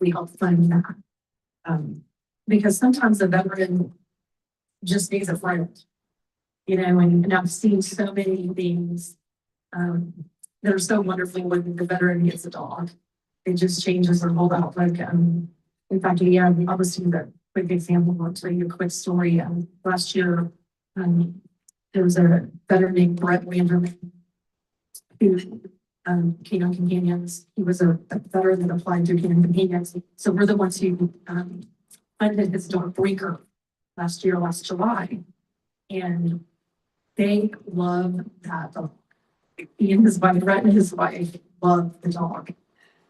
we help fund that. Because sometimes the veteran just needs a friend, you know, and I've seen so many things that are so wonderful when the veteran gets a dog. It just changes their whole outlook. In fact, yeah, I'll just do that quick example. I'll tell you a quick story. Last year, there was a veteran named Brett Irving who Canine Companions. He was a veteran that applied through Canine Companions. So we're the ones who funded his dog Brinker last July. And they love that dog. He and his wife, Brett and his wife, love the dog.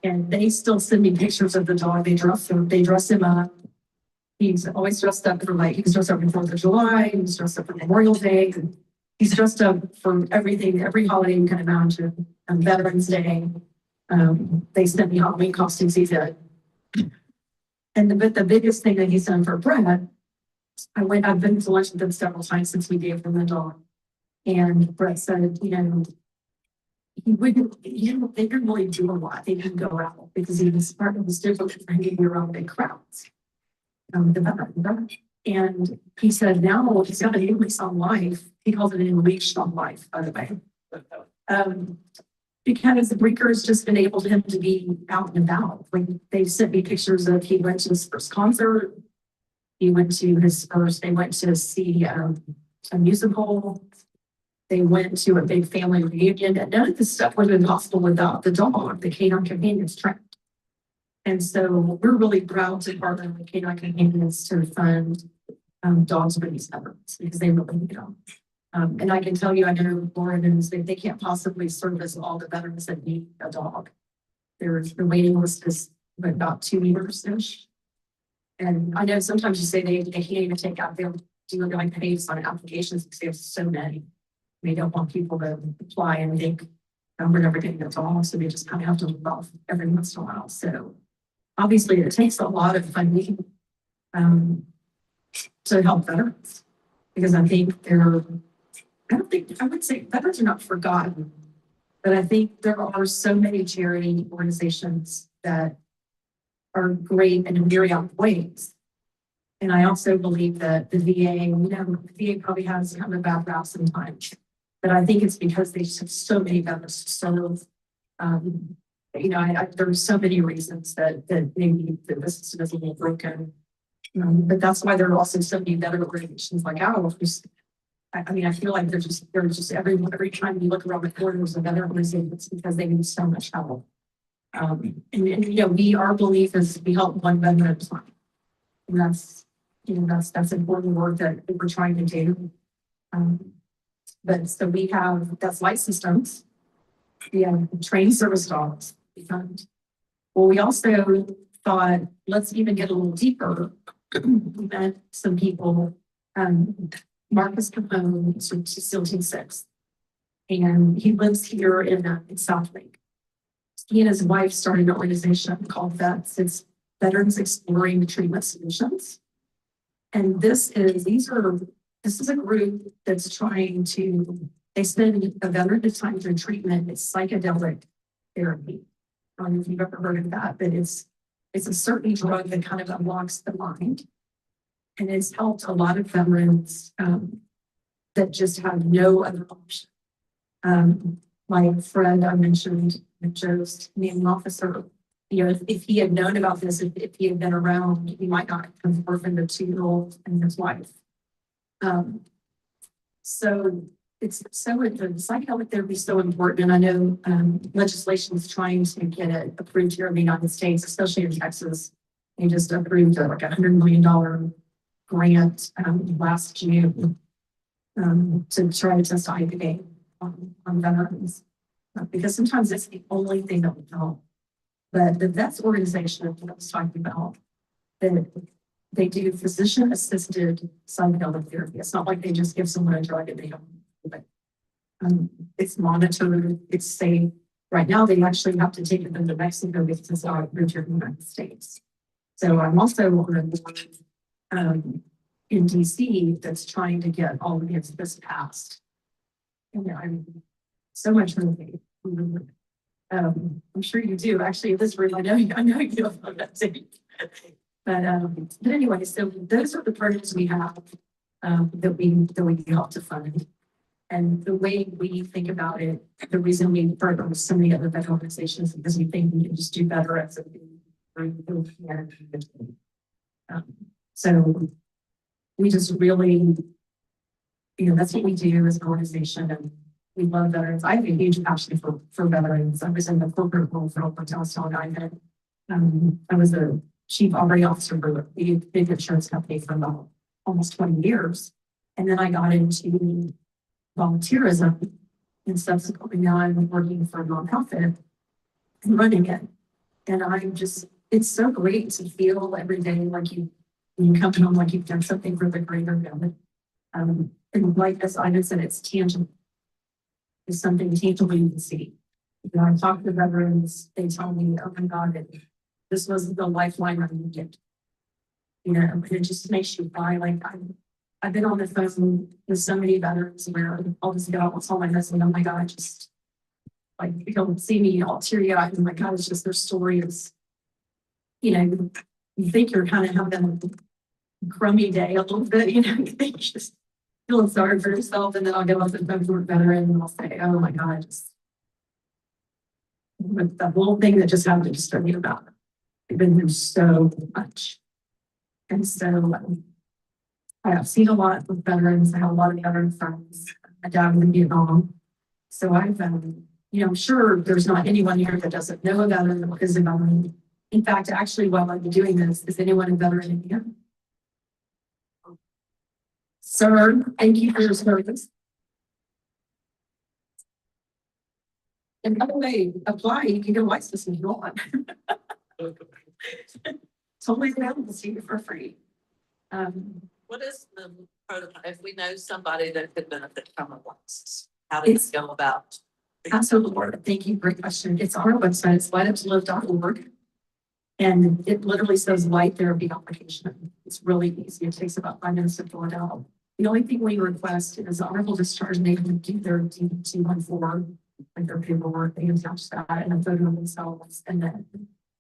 And they still send me pictures of the dog. They dress him up. He's always dressed up for he was dressed up for 4th of July. He was dressed up for Memorial Day. He's dressed up for everything, every holiday you can imagine. Veterans Day. They sent me Halloween costumes he did. But the biggest thing that he's done for Brett, I've been to lunch with him several times since we gave him the dog. And Brett said, you know, they didn't really do a lot. They didn't go out because he was part of this difficult for him to be around big crowds. And he said now he's got a new lease on life. He calls it a new leash on life, by the way. Because the Brinker has just been able to him to be out and about. Like they sent me pictures of he went to his first concert. They went to see a musical. They went to a big family reunion, and none of this stuff would have been possible without the dog, the Canine Companions track. And so we're really proud to partner with Canine Companions to fund dogs for these veterans because they really need them. And I can tell you, I know Lauren and they can't possibly service all the veterans that need a dog. The waiting list is about 2 years-ish. And I know sometimes you say they can't even take out, they'll do like pace on applications because they have so many. They don't want people to apply and think we're never getting a dog, so they just kind of have to move off every once in a while. So obviously it takes a lot of funding to help veterans because I think I would say veterans are not forgotten, but I think there are so many charity organizations that are great in myriad ways. And I also believe that the VA, the VA probably has kind of a bad rap sometimes, but I think it's because they have so many veterans to serve. There's so many reasons that maybe the system is a little broken. But that's why there are also so many veteran organizations like ours. I feel like there's just every time you look around the corner, there's a veteran organization. It's because they need so much help. Our belief is we help one veteran at a time. And that's important work that we're trying to do. But so we have, that's light systems. We have trained service dogs. Well, we also thought, let's even get a little deeper. We met some people, Marcus Capone, still 6, and he lives here in South Lake. He and his wife started an organization called VETS. It's Veterans Exploring Treatment Solutions. And this is a group that's trying to, they spend a veteran time through treatment. It's psychedelic therapy. I don't know if you've ever heard of that, but it's a certain drug that kind of unlocks the mind. And it's helped a lot of veterans that just have no other option. My friend I mentioned, Joe's named officer, if he had known about this, if he had been around, he might not have orphaned a 2-year-old and his wife. So psychedelic therapy is so important. And I know legislation is trying to get it approved here in the United States, especially in Texas. They just approved like $100 million grant last June to try to test IPA on veterans. Because sometimes it's the only thing that will help. But the VETS organization that I was talking about, they do physician-assisted psychedelic therapy. It's not like they just give someone a drug and they don't. But it's monitored. It's safe. Right now, they actually have to take them to Mexico because it's not approved here in the United States. So I'm also on a board in DC that's trying to get all of this passed. And I'm so much moving. I'm sure you do. Actually, in this room, I know you have that too. But anyway, so those are the programs we have that we help to fund. And the way we think about it, the reason we partner with so many other veteran organizations is because we think we can just do better as a group. So we just really, that's what we do as an organization, and we love veterans. I have a huge passion for veterans. I was in the corporate world for over I was a chief operating officer for a big insurance company for about almost 20 years. And then I got into volunteerism, and subsequently now I'm working for a nonprofit and running it. And it's so great to feel every day like you come home, like you've done something for the greater good. And like as Ivan said, it's tangible. It's something tangible you can see. I talk to veterans, they tell me, oh my God, this was the lifeline I needed. And it just makes you cry. Like I've been on the phone with so many veterans where I'll just get out and tell my husband, oh my God, just like he'll see me all teary eyed, and my God, it's just their stories. You think you're kind of having a crummy day a little bit, you think just feeling sorry for yourself, and then I'll get off the phone with a veteran and I'll say, oh my God, with the whole thing that just happened, just thinking about it. I've been through so much. And so I have seen a lot with veterans. I have a lot of veteran friends. My dad was in Vietnam. So I'm sure there's not anyone here that doesn't know a veteran or is a veteran. In fact, actually, while I'm doing this, is anyone a veteran in here? Sir, thank you for your service. And by the way, apply, you can get a license if you want. Totally available to you for free. What is the protocol if we know somebody that could benefit from a license? How do you go about? Absolutely. Thank you. Great question. It's on our website. It's lightuptolive.org. And it literally says light therapy application. It's really easy. It takes about 5 minutes to fill it out. The only thing we request is honorable discharge, and they can do their D214, like their paperwork, they attach that and a photo of themselves, and then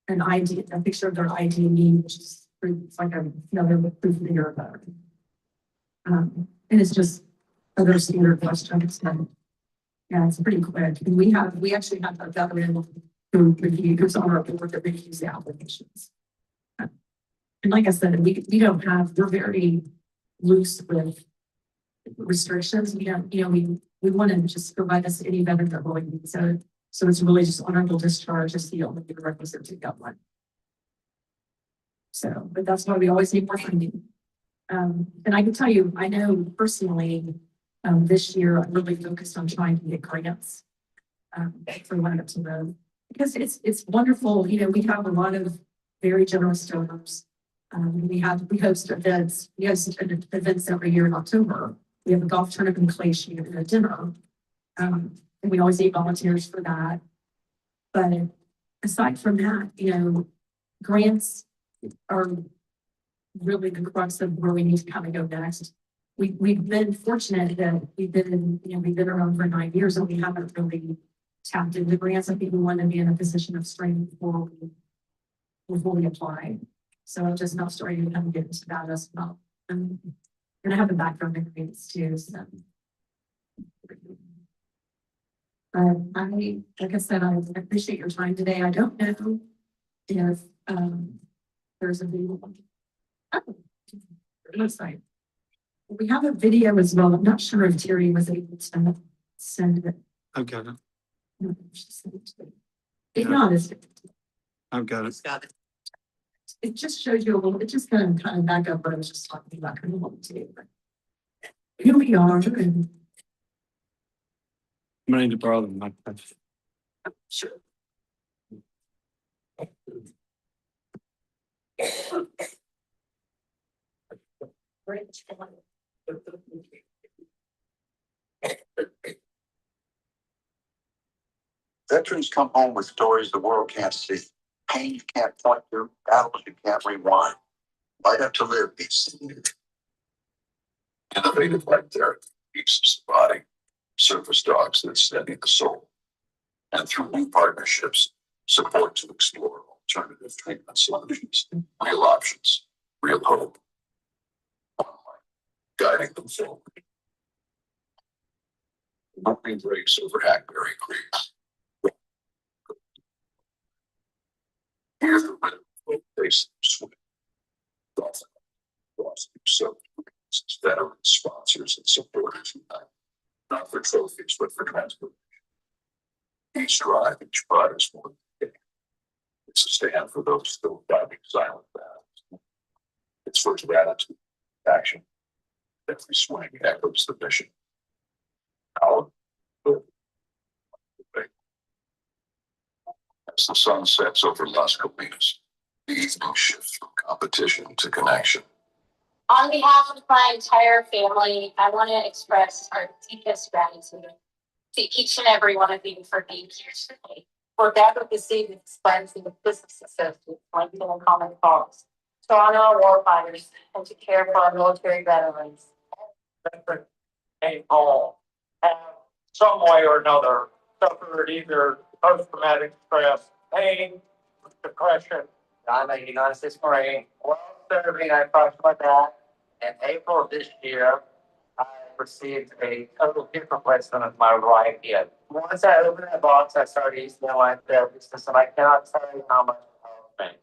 an ID, a picture of their ID, which is it's like another proof that you're a veteran. And it's just other standard questions. And yeah, it's pretty quick. And we actually have a veteran who reviews on our board that reviews the applications. And like I said, we're very loose with restrictions. We don't, we want to just provide us any veteran that really needs it. So it's really just honorable discharge is the only requisite to get one. So, but that's why we always need more funding. And I can tell you, I know personally, this year I'm really focused on trying to get grants for Line Up to Live, because it's wonderful. We have a lot of very generous donors. We host events. We host events every year in October. We have a golf tournament in Clay and a dinner. And we always need volunteers for that. But aside from that, grants are really the crux of where we need to kind of go next. We've been fortunate that we've been around for 9 years, and we haven't really tapped into grants. I think we want to be in a position of strength before we apply. So I'm just now starting to kind of get into that as well. And I have a background in grants too. So. Like I said, I appreciate your time today. I don't know if there's a video. Website. We have a video as well. I'm not sure if Terry was able to send it. I've got it. No, if not, I've got it. It just shows you a little. It just kind of back up what I was just talking about. Kind of what to do. Here we are. And I'm going to borrow them. sure. Veterans come home with stories the world can't see, pain you can't point to, battles you can't rewind. Light Up to Live beats innovative light therapy keeps the body, surface dogs that steady the soul. and through new partnerships, support to explore alternative treatment solutions, real options, real hope, guiding them forward. Nothing breaks over Hackberry Creek. Here's the rhythm, face swing. So, veteran sponsors and supporters unite, not for trophies, but for transformation. Each drive, each pride is more than a game. It's a stand for those still fighting silent battles. It's for gratitude, action. Every swing echoes the mission. Our good. As the sun sets over Las Colinas, the evening shifts from competition to connection. On behalf of my entire family, I want to express our deepest gratitude to each and every one of you for being here today. For advocacy and dispensing with business associates, Lincoln and Common Cause, to honor our warfighters, and to care for our military veterans. They all have some way or another suffered either post-traumatic stress, pain, depression. I'm a United States Marine. While serving, I crossed my back. In April of this year, I received a total hip replacement of my right hip. Once I opened that box, I started using the life therapy system. I cannot tell you how much it helped me.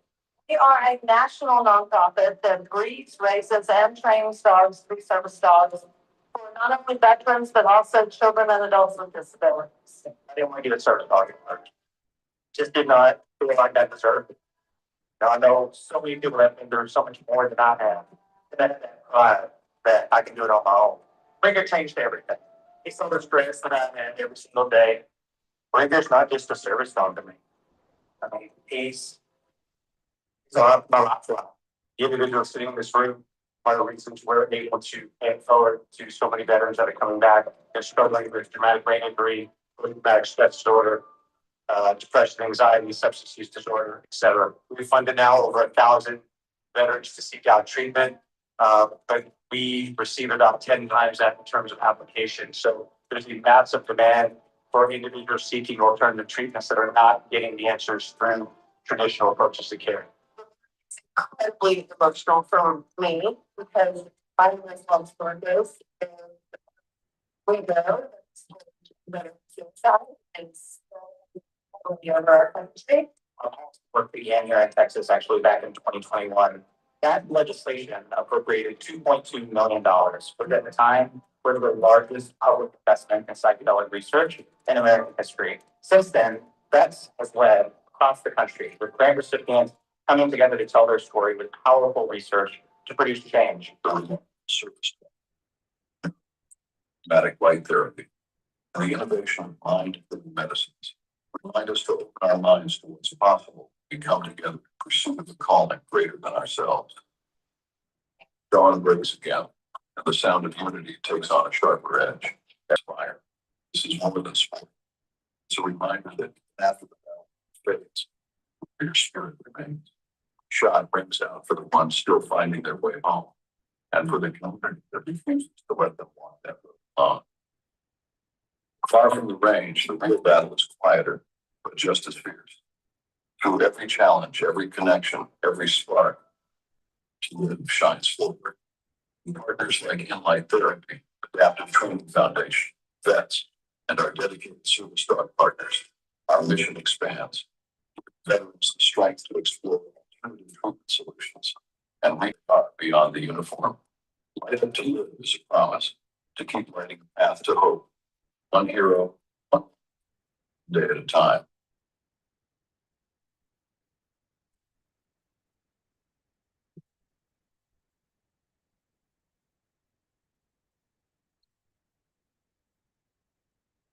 We are a national nonprofit that breeds, raises, and trains dogs, free service dogs, for not only veterans, but also children and adults with disabilities. I didn't want to get a service dog at first. Just did not feel like I deserved it. Now I know so many people have been through so much more than I have. And that pride that I can do it on my own. Ringer changed everything. He saw the stress that I had every single day. Ringer's not just a service dog to me. I mean, he's my lifeline. The individuals sitting in this room are the reasons we're able to pay forward to so many veterans that are coming back and struggling with traumatic brain injury, traumatic stress disorder, depression, anxiety, substance use disorder, etc. We funded now over 1,000 veterans to seek out treatment, but we receive about 10 times that in terms of application. So there's a massive demand for individuals seeking alternative treatments that are not getting the answers through traditional approaches to care. Incredibly emotional for me because I myself for this and we know that suicide and the other country. Work began here in Texas actually back in 2021. That legislation appropriated $2.2 million, but at the time, we're the largest public investment in psychedelic research in American history. Since then, that has led across the country with grant recipients coming together to tell their story with powerful research to produce change. Service. Traumatic light therapy. And the innovation of mind and medicines remind us to open our minds to what's possible. We come together to pursue the calling greater than ourselves. Dawn breaks again, and the sound of unity takes on a sharper edge. Fire. This is more than sport. It's a reminder that after the battle fades, your spirit remains. Shot rings out for the ones still finding their way home, and for the community that refuses to let them walk that road alone. Far from the range, the real battle is quieter, but just as fierce. Through every challenge, every connection, every spark, to live shines forward. And partners like Inlight Therapy, Adaptive Training Foundation, vets, and our dedicated service dog partners, our mission expands. Veterans the strength to explore alternative treatment solutions and reach far beyond the uniform. Light Up to Live is a promise to keep lighting a path to hope. One hero, one day at a time.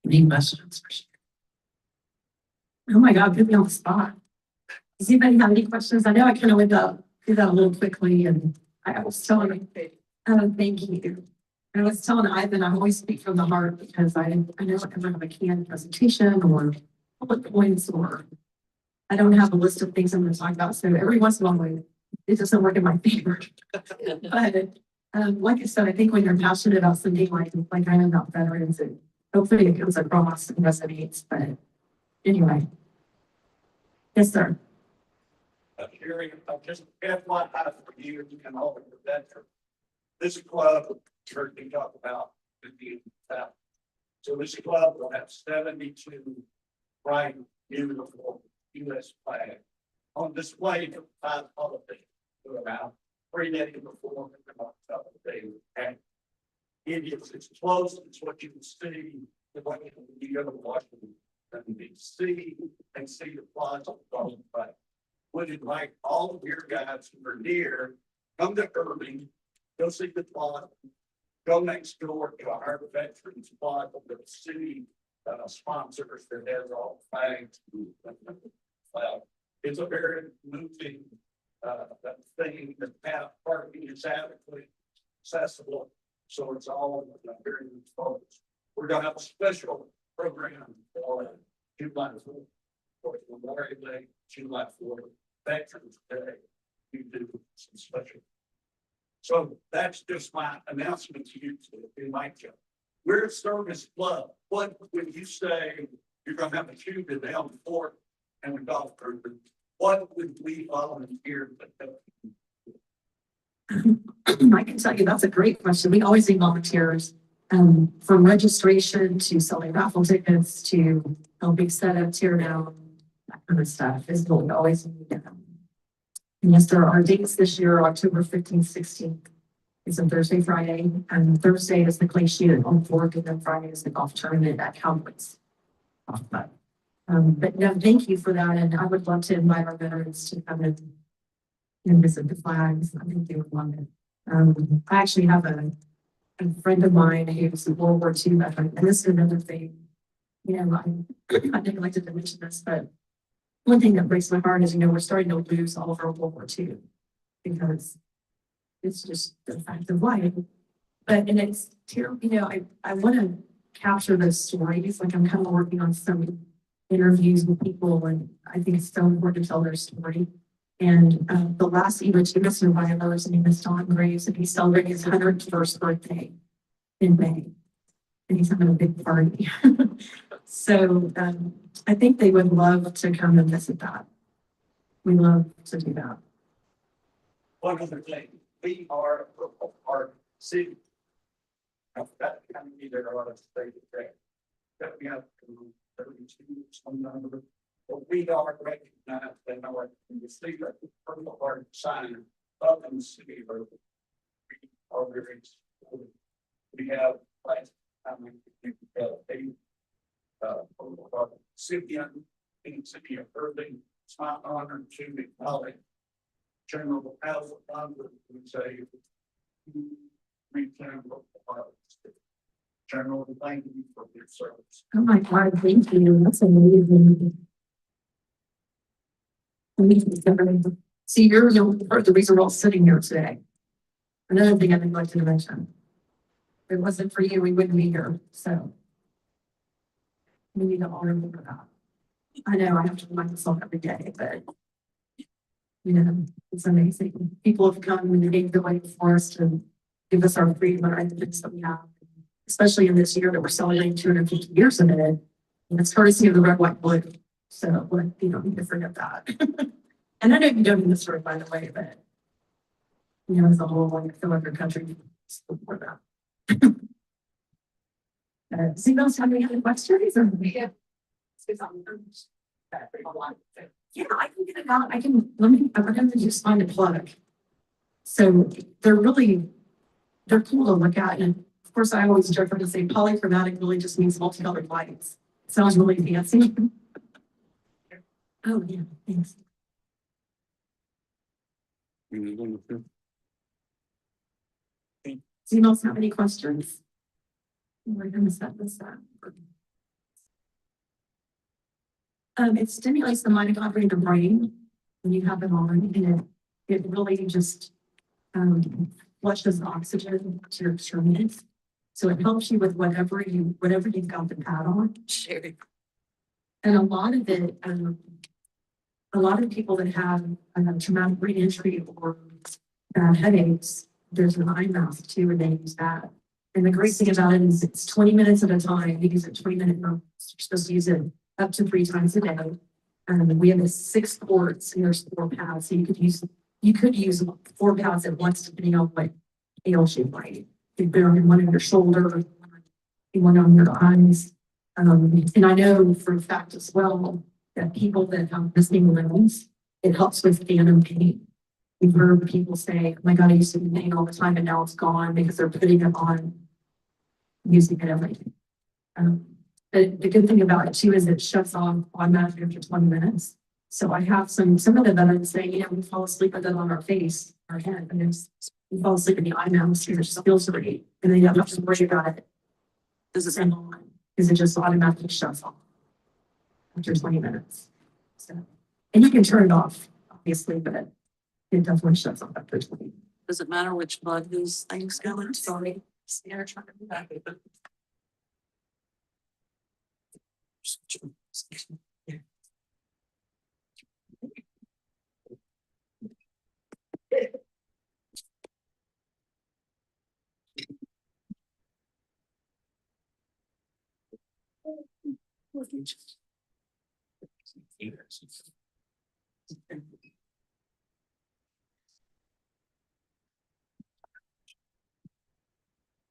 Any questions? Oh my God, put me on the spot. Does anybody have any questions? I know I kind of went up, did that a little quickly, and I was telling, thank you. I was telling Ivan, I always speak from the heart because I know I ever have a canned presentation or public points, or I don't have a list of things I'm going to talk about. So every once in a while, it doesn't work in my favor. But like I said, I think when you're passionate about something like I am about veterans, and hopefully it comes across and resonates. But anyway. Yes, sir. Hearing, just FYI for you and all of the veterans. This club, heard me talk about the town. So this club will have 72 bright, beautiful US flag on display for 5 holidays around 3 days before and it's close, it's what you can see, when you go to Washington, and DC, and see the flags on the flag. Would invite all of your guys who are near, come to Irving, go see the flag, go next door to our veterans flag of the city sponsors that has all flags. It's a very moving thing. The path parking is adequately accessible, so it's all very focused. We're gonna have a special program for July 4th, Memorial Day, July 4th, Veterans Day. We do some special. So that's just my announcement to you in my job. We're a service club. What would you say you're gonna have a tube in down the fort and a golf group? What would we volunteer to do? I can tell you that's a great question. We always need volunteers, from registration to selling raffle tickets to helping set up, tear down, that kind of stuff is what we always need. And yes, there are dates this year, October 15th, 16th. It's a Thursday, Friday, and Thursday is the clay shoot at Home Fork, and then Friday is the golf tournament at Cowboys. But no, thank you for that, and I would love to invite our veterans to come and visit the flags. I think they would love it. I actually have a friend of mine who's a World War II veteran, and this is another thing. You know, I neglected to mention this, but one thing that breaks my heart is, you know, we're starting to lose all of our World War II because it's just the fact of life. But, and it's terrible, you know, I want to capture those stories. Like I'm kind of working on some interviews with people, and I think it's so important to tell their story. And the last Iwo Jima survivor's name is Don Graves, and he's celebrating his 101st birthday in May. And he's having a big party. So I think they would love to come and visit that. We love to do that. One other thing, we are our city. I've got to come either on a state track. That we have 32, some number. But we are recognized in our in the state of the Purple Heart sign up in the city of Irving. We are very supportive. We have last time we recipient in the city of Irving. It's my honor to acknowledge General Alpha Thunder, who say, General, thank you for your service. Oh my God, thank you. That's amazing. See, you're part of the reason we're all sitting here today. Another thing I would like to mention. If it wasn't for you, we wouldn't be here. So we need to all remember that. I know I have to remind myself every day, but you know, it's amazing. People have come and they gave the way for us to give us our freedom and our independence that we have, especially in this year that we're celebrating 250 years of it. And it's courtesy of the red, white, blue. So you don't need to forget that. And I know you don't mean this story, by the way, but you know, as a whole, like, I feel like our country before that. Does anyone else have any other questions? Or yeah, I can get it out. I'm going to just find a plug. So they're cool to look at. And of course, I always joke to say polychromatic really just means multicolored lights. It sounds really fancy. Oh, yeah, thanks. Does anyone else have any questions? We're going to set this up. It stimulates the mitochondria in the brain when you have it on, and it really just flushes oxygen to your extremities. So it helps you with whatever you've got the pad on. And a lot of it, a lot of people that have traumatic brain injury or headaches, there's an eye mask too, and they use that. And the great thing about it is it's 20 minutes at a time. You use it 20 minutes. You're supposed to use it up to 3 times a day. We have 6 ports and there's 4 pads, so you could use 4 pads at once depending on what ails you, right? You put on one on your shoulder, one on your eyes. And I know for a fact as well that people that have missing limbs, it helps with phantom pain. We've heard people say, oh my God, I used to be in pain all the time and now it's gone because they're putting it on, using it every day. The good thing about it too is it shuts off automatically after 20 minutes. So I have some of the veterans saying, you know, we fall asleep with it on our face, our head, and we fall asleep in the eye mask, it just feels great. And then you don't have to worry about it. This is on because it just automatically shuts off after 20 minutes. So, and you can turn it off, obviously, but it definitely shuts off after 20. Does it matter which plug these things go into? Sorry. They're trying to do that.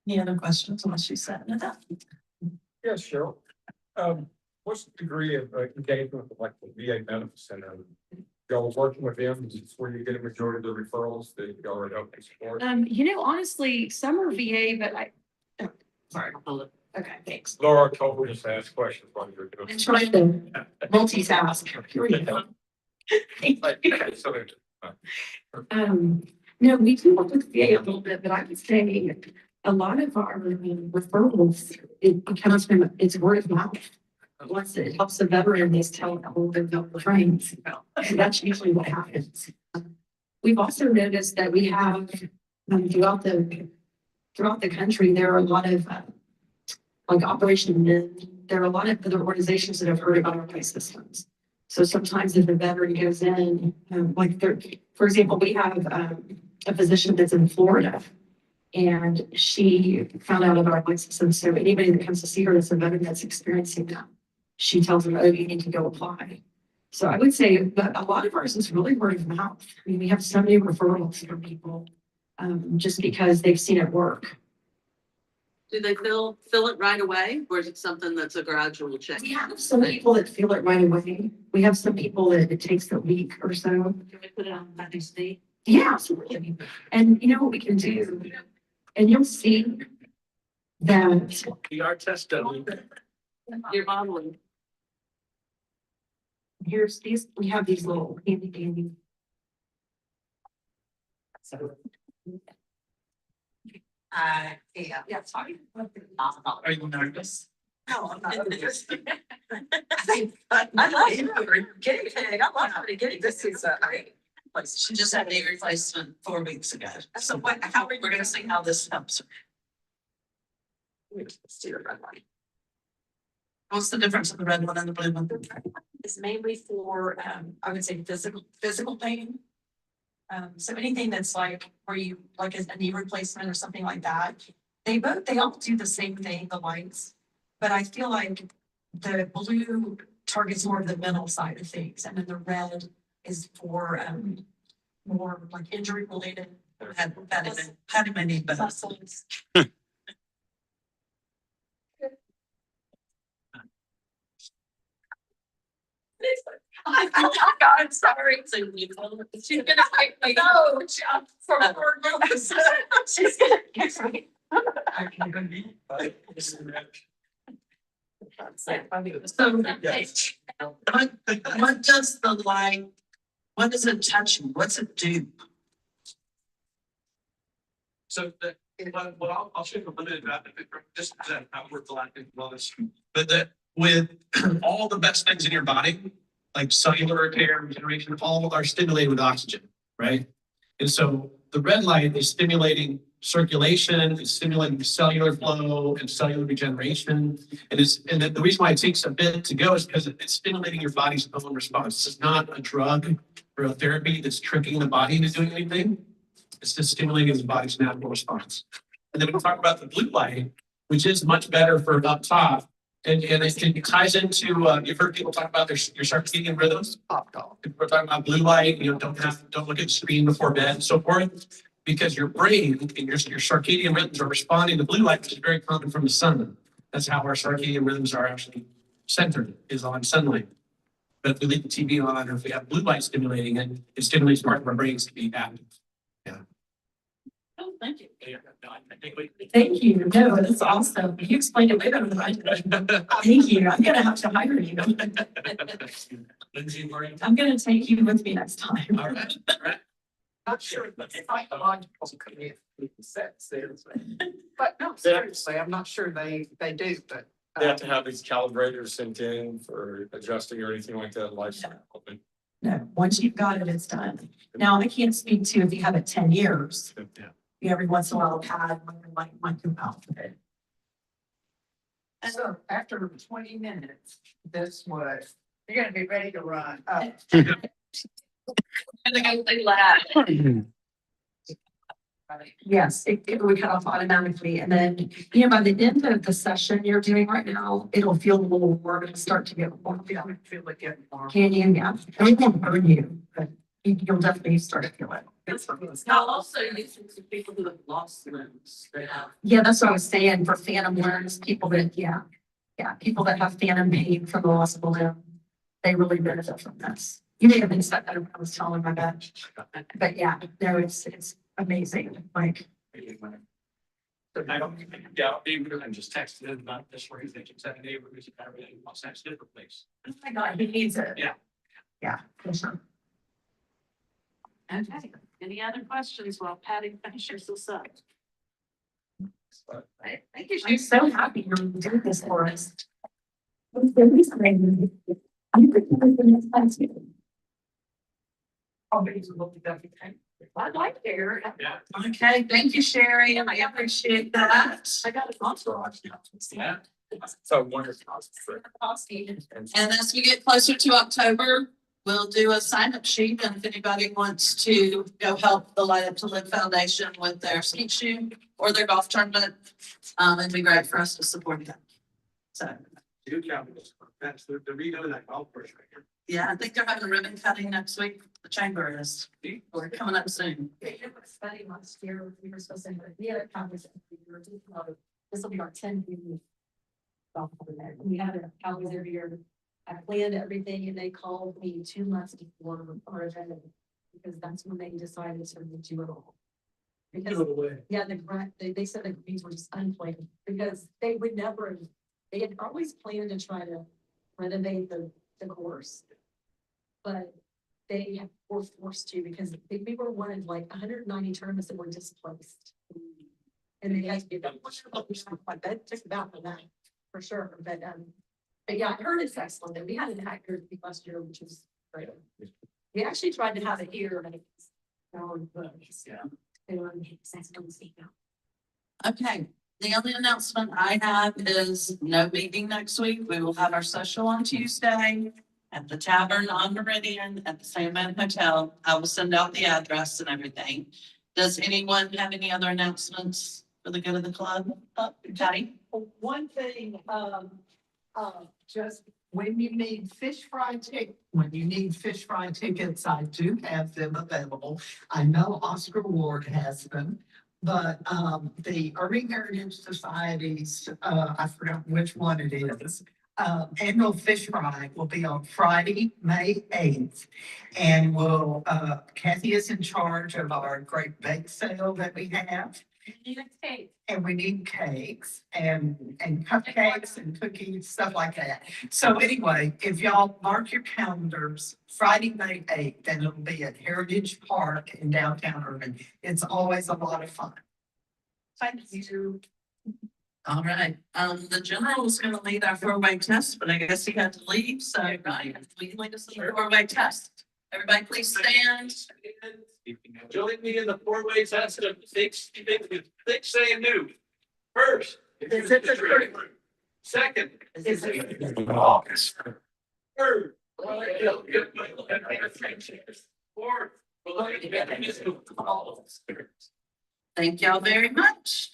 Any other questions unless you said it? Yeah, sure. What's the degree of engagement with like the VA Medical Center? Y'all working with them, is this where you get a majority of the referrals that y'all are helping support? Honestly, some are VA, but sorry. Okay, thanks. Laura told me just to ask questions while you're doing. I'm trying to multitask. Here we go. No, we do work with VA a little bit, but I would say a lot of our referrals, it comes from, it's word of mouth. Once it helps the veteran, they tell all their friends. And that's usually what happens. We've also noticed that we have throughout the country, there are a lot of like Operation Mint. There are a lot of other organizations that have heard about our PICE systems. So sometimes if a veteran goes in, for example, we have a physician that's in Florida, and she found out about our PICE system. So anybody that comes to see her that's a veteran that's experiencing that, she tells them, oh, you need to go apply. So I would say that a lot of ours is really word of mouth. I mean, we have so many referrals from people just because they've seen it work. Do they fill it right away, or is it something that's a gradual change? We have some people that feel it right away. We have some people that it takes a week or so. Can we put it on FSD? Yeah, absolutely. And you know what we can do? And you'll see that PR test done. You're modeling. here's these, we have these little handy dandy. So. Yeah, sorry. Are you nervous? No, I'm not. I like guinea pig. I love having a guinea pig. This is she just had knee replacement 4 weeks ago. So how are we gonna see how this helps her? Let's see the red one. What's the difference in the red one and the blue one? Is mainly for, I would say physical pain. So anything that's like where you, like a knee replacement or something like that, they all do the same thing, the lights. But I feel like the blue targets more of the mental side of things, and then the red is for, more like injury related. Had my knee better. Muscles. I'm sorry. So she's gonna fight me. No, from her nose. She's gonna get right. So what does the light, what does it touch you? What's it do? So I'll show you a limited map, just to present how we're collecting wellness. But that with all the best things in your body, like cellular repair, regeneration, all are stimulated with oxygen, right? And so the red light is stimulating circulation, it's stimulating cellular flow and cellular regeneration. And the reason why it takes a bit to go is because it's stimulating your body's own response. It's not a drug or a therapy that's tricking the body into doing anything. It's just stimulating the body's natural response. And then we talk about the blue light, which is much better for up top. And it ties into, you've heard people talk about your circadian rhythms. We're talking about blue light, don't look at the screen before bed and so forth. Because your brain and your circadian rhythms are responding to blue light, which is very common from the sun. That's how our circadian rhythms are actually centered, is on sunlight. But if we leave the TV on, or if we have blue light stimulating it, it stimulates part of our brains to be active. Oh, thank you. Yeah, no, I think we- Thank you. No, that's awesome. You explained it way better than I did. Thank you. I'm gonna have to hire you. Lindsay, Maureen. I'm gonna take you with me next time. All right, all right. Not sure, but psychological sense there. But no, seriously, I'm not sure they do, but. They have to have these calibrators sent in for adjusting or anything like that, lifestyle. No, once you've got it, it's done. Now, I can't speak to if you have it 10 years. Yeah. You every once in a while pad when your light might go out. So after 20 minutes, this was, you're gonna be ready to run. Yes, it would cut off automatically. And then, by the end of the session you're doing right now, it'll feel a little warm and start to get warm. I feel it getting warm. Can you? Yeah. And it won't burn you, but you'll definitely start to feel it. Now also using some people who have lost limbs, they have. Yeah, that's what I was saying for phantom limbs, people that, people that have phantom pain from the loss of a limb, they really benefit from this. You may have been said that I was telling my bad, but yeah, no, it's amazing. Like, I don't doubt, even I just texted him about this, where he's thinking, that neighbor who's everything wants to have a different place. oh my God, he needs it. Yeah. Yeah, for sure. Okay, any other questions while Patty finishes this up? Thank you. I'm so happy you're doing this for us. I'm really sorry. I'm prepared for next class. I'd like to hear it. Yeah. Okay, thank you, Sherry. I appreciate that. I got a sponsor. Yeah. So wonderful. And as we get closer to October, we'll do a sign-up sheet, and if anybody wants to go help the Light Up to Live Foundation with their ski shoot or their golf tournament, it'd be great for us to support them. So, You count this. That's the redo of that golf course right here. yeah, I think they're having a ribbon cutting next week. The chamber is. We're coming up soon. It was funny last year, we were supposed to, we had a conference. This will be our 10th year. We had a conference every year. I planned everything and they called me 2 months before our event, because that's when they decided to do it all. Because, yeah, they said the greens were just unplanned, because they would never, they had always planned to try to renovate the course. But they were forced to, because we were one of like 190 tournaments that were displaced. And they had to get that, that took about for that, for sure, but yeah, I heard it's excellent, and we had an actor last year, which was great. We actually tried to have it here, but it's. Okay, the only announcement I have is no meeting next week. We will have our social on Tuesday at the Tavern on Meridian at the Sandman Hotel. I will send out the address and everything. Does anyone have any other announcements for the good of the club? Patty? One thing, just when you need fish fry tickets, I do have them available. I know Oscar Ward has them, but the Irving Heritage Society's, I forgot which one it is. Annual fish fry will be on Friday, May 8th. And Kathy is in charge of our great bake sale that we have. And we need cakes and cupcakes and cookies, stuff like that. So anyway, if y'all mark your calendars, Friday, May 8th, then it'll be at Heritage Park in downtown Irving. It's always a lot of fun. Thank you. All right, the general was gonna lead our four-way test, but I guess he had to leave, so Ryan, will you lead us in the four-way test? Everybody please stand. Join me in the four-way test of thick saying new. First, is it the truth? Second, is it third? Fourth. Thank y'all very much.